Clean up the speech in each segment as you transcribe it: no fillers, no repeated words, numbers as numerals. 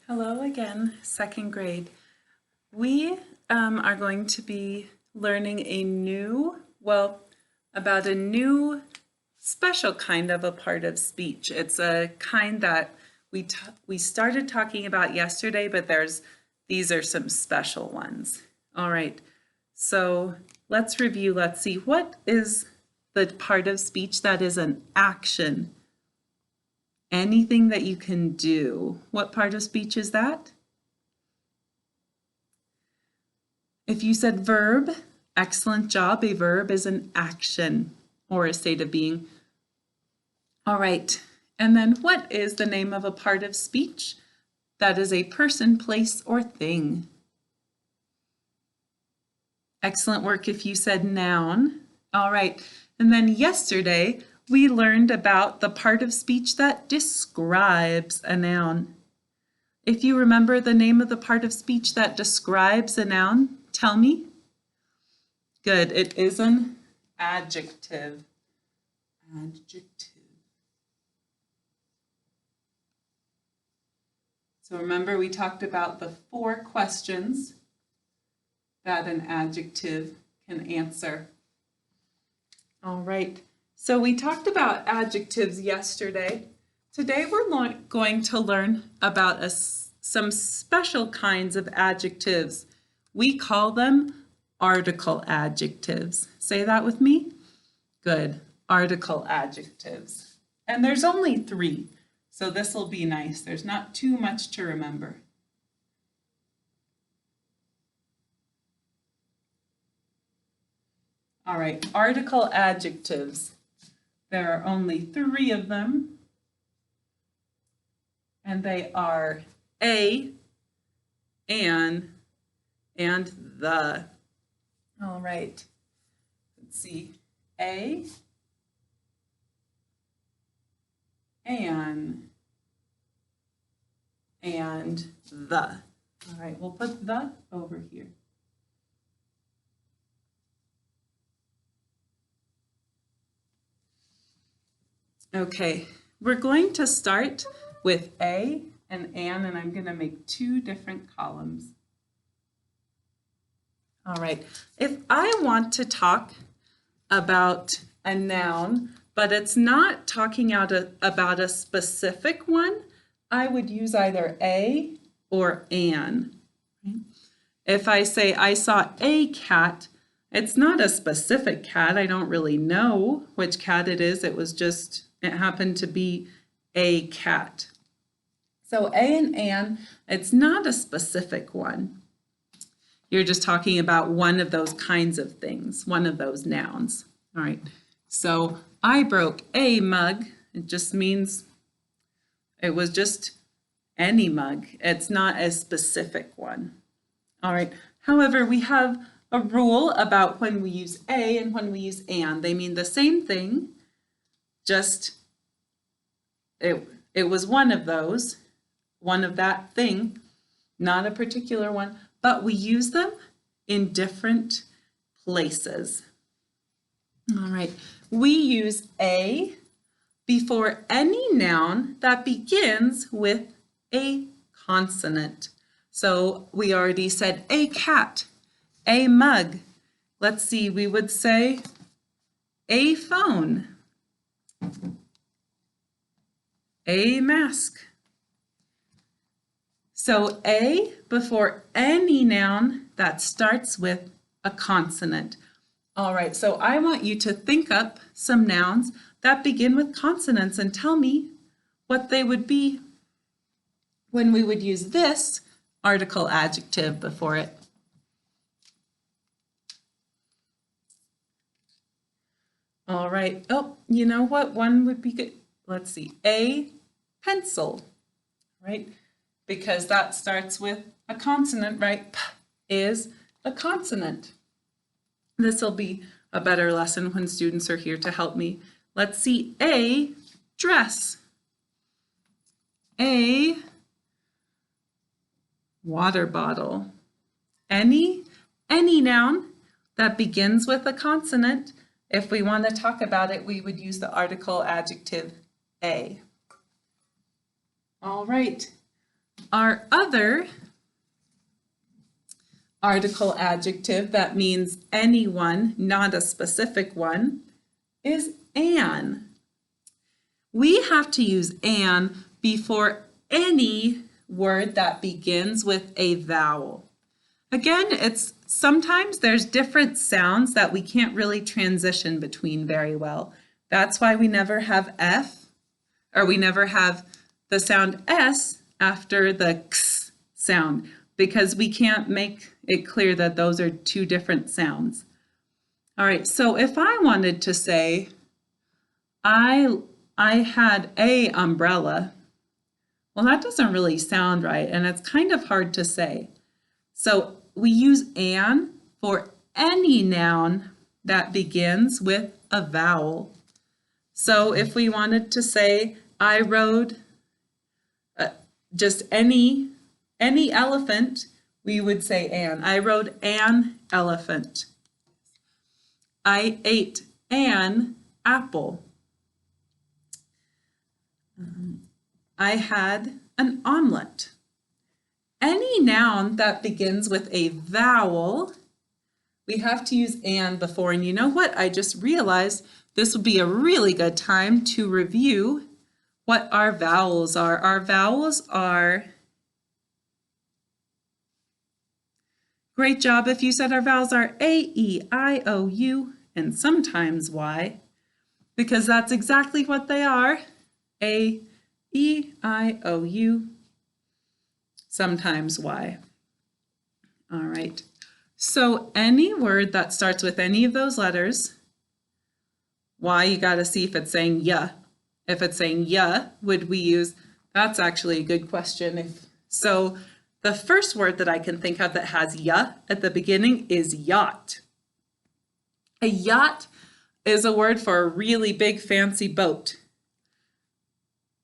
Hello again, second grade. We are going to be learning about a new special kind of a part of speech. It's a kind that we started talking about yesterday, but these are some special ones. All right, so let's review. Let's see, what is the part of speech that is an action? Anything that you can do. What part of speech is that? If you said verb, excellent job. A verb is an action or a state of being. All right, and then what is the name of a part of speech? That is a person, place, or thing. Excellent work if you said noun. All right, and then yesterday, we learned about the part of speech that describes a noun. If you remember the name of the part of speech that describes a noun, tell me. Good, it is an adjective. Adjective. So remember, we talked about the 4 questions that an adjective can answer. All right. So we talked about adjectives yesterday. Today we're going to learn about some special kinds of adjectives. We call them article adjectives. Say that with me. Good. Article adjectives. And there's only 3, so this will be nice. There's not too much to remember. All right, article adjectives. There are only 3 of them, and they are a, an, and the. All right, let's see, a, an, and the. All right, we'll put the over here. Okay, we're going to start with a and an, and I'm going to make 2 different columns. All right, if I want to talk about a noun, but it's not talking about a specific one, I would use either a or an. If I say I saw a cat, it's not a specific cat. I don't really know which cat it is. It happened to be a cat. So a and an, it's not a specific one. You're just talking about one of those kinds of things, one of those nouns. All right, so I broke a mug. It just means it was just any mug. It's not a specific one. All right, however, we have a rule about when we use a and when we use an. They mean the same thing, just it was one of those, one of that thing, not a particular one, but we use them in different places. All right, we use a before any noun that begins with a consonant. So we already said a cat, a mug. Let's see, we would say a phone, a mask. So a before any noun that starts with a consonant. All right, so I want you to think up some nouns that begin with consonants and tell me what they would be when we would use this article adjective before it. All right, oh, you know what? One would be good. Let's see, a pencil, right? Because that starts with a consonant, right? P is a consonant. This will be a better lesson when students are here to help me. Let's see, a dress, a water bottle. Any noun that begins with a consonant, if we want to talk about it, we would use the article adjective a. All right. our other article adjective that means anyone, not a specific one, is an. We have to use an before any word that begins with a vowel. Again, sometimes there's different sounds that we can't really transition between very well. That's why we never have F, or we never have the sound S after the X sound, because we can't make it clear that those are two different sounds. All right, so if I wanted to say, I had a umbrella, well, that doesn't really sound right, and it's kind of hard to say. So we use an for any noun that begins with a vowel. So if we wanted to say, I rode just any elephant, we would say an. I rode an elephant. I ate an apple. I had an omelet. Any noun that begins with a vowel, we have to use an before. And you know what? I just realized this would be a really good time to review what our vowels are. Our vowels are, great job if you said our vowels are A, E, I, O, U, and sometimes Y, because that's exactly what they are. A, E, I, O, U, sometimes Y. All right, so any word that starts with any of those letters, Y, you got to see if it's saying ya. If it's saying ya, would we use, that's actually a good question. So the first word that I can think of that has ya at the beginning is yacht. A yacht is a word for a really big fancy boat.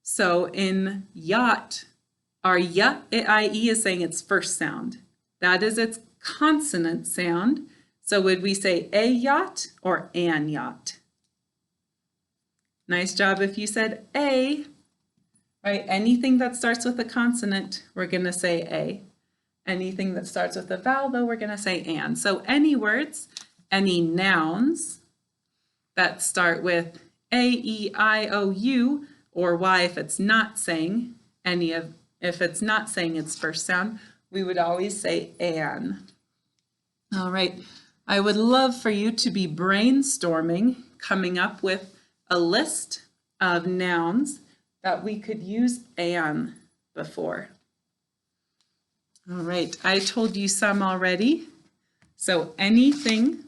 So in yacht, our ya, I-E is saying its first sound. That is its consonant sound. So would we say a yacht or an yacht? Nice job if you said a, right? Anything that starts with a consonant, we're going to say a. Anything that starts with a vowel, though, we're going to say an. So any words, any nouns that start with A, E, I, O, U, or Y if it's not saying if it's not saying its first sound, we would always say an. All right, I would love for you to be brainstorming, coming up with a list of nouns that we could use an before. All right, I told you some already. So anything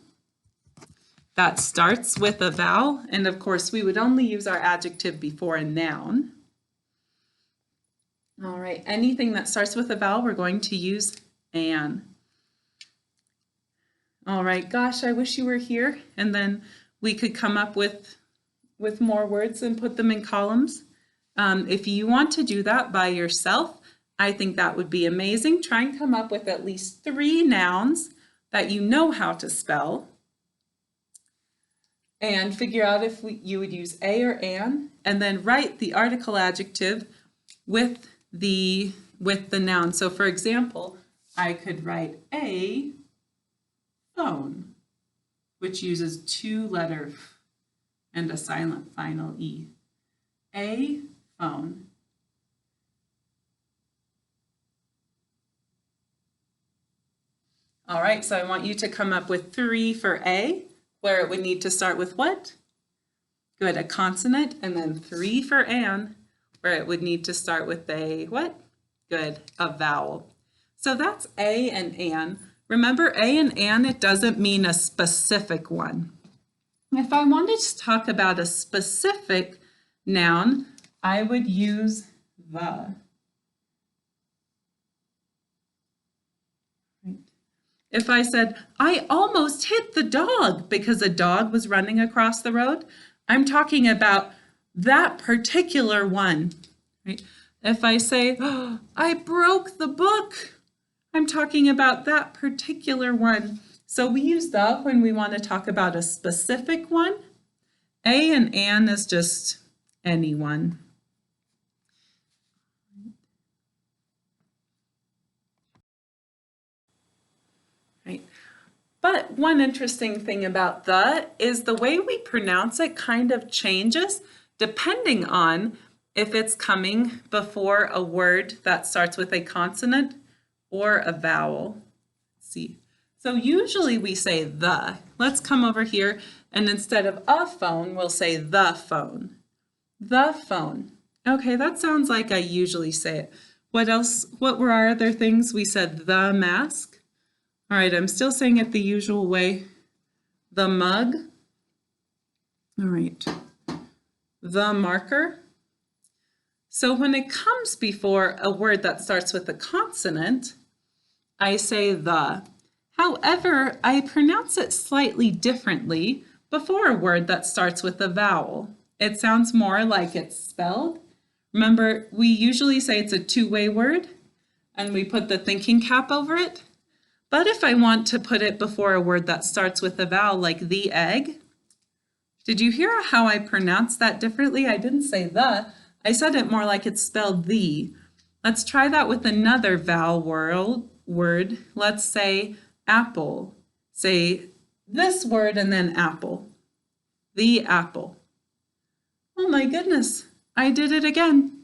that starts with a vowel, and of course we would only use our adjective before a noun. All right, anything that starts with a vowel, we're going to use an. All right, gosh, I wish you were here, and then we could come up with more words and put them in columns. If you want to do that by yourself, I think that would be amazing. Try and come up with at least 3 nouns that you know how to spell, and figure out if you would use a or an, and then write the article adjective with the noun. So for example, I could write a phone, which uses 2-letter F and a silent final E. A phone. All right, so I want you to come up with 3 for A, where it would need to start with what? Good, a consonant, and then 3 for an, where it would need to start with a what? Good, a vowel. So that's a and an. Remember, a and an, it doesn't mean a specific one. If I wanted to talk about a specific noun, I would use the. If I said, I almost hit the dog because a dog was running across the road, I'm talking about that particular one. Right? If I say, oh, I broke the book, I'm talking about that particular one. So we use the when we want to talk about a specific one. A and an is just anyone. But one interesting thing about the is the way we pronounce it kind of changes depending on if it's coming before a word that starts with a consonant or a vowel. Let's see. So usually we say the. Let's come over here and instead of a phone, we'll say the phone. The phone. Okay, that sounds like I usually say it. What else? What were our other things? We said the mask. All right, I'm still saying it the usual way. The mug. All right. The marker. So when it comes before a word that starts with a consonant, I say the. However, I pronounce it slightly differently before a word that starts with a vowel. It sounds more like it's spelled. Remember, we usually say it's a two-way word, and we put the thinking cap over it. But if I want to put it before a word that starts with a vowel, like the egg, did you hear how I pronounced that differently? I didn't say the, I said it more like it's spelled the. Let's try that with another vowel word. Let's say apple. Say this word and then apple. The apple. Oh my goodness, I did it again.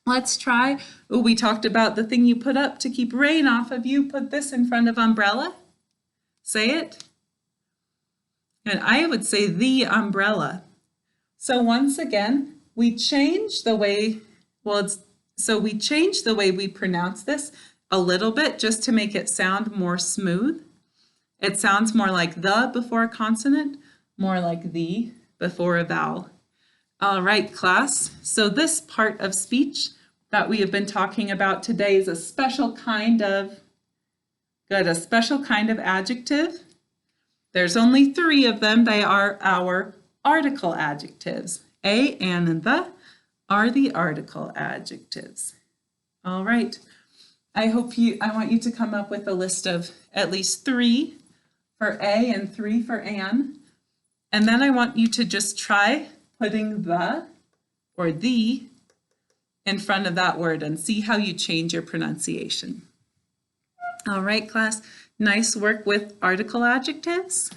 Let's try. Oh, we talked about the thing you put up to keep rain off of you. Put this in front of umbrella. Say it. And I would say the umbrella. So once again, we change the way, we change the way we pronounce this a little bit just to make it sound more smooth. It sounds more like the before a consonant, more like the before a vowel. All right, class. So this part of speech that we have been talking about today is a special kind of adjective. There's only 3 of them. They are our article adjectives. A and the are the article adjectives. All right. I want you to come up with a list of at least 3 for A and 3 for an. And then I want you to just try putting the or the in front of that word and see how you change your pronunciation. All right, class, nice work with article adjectives.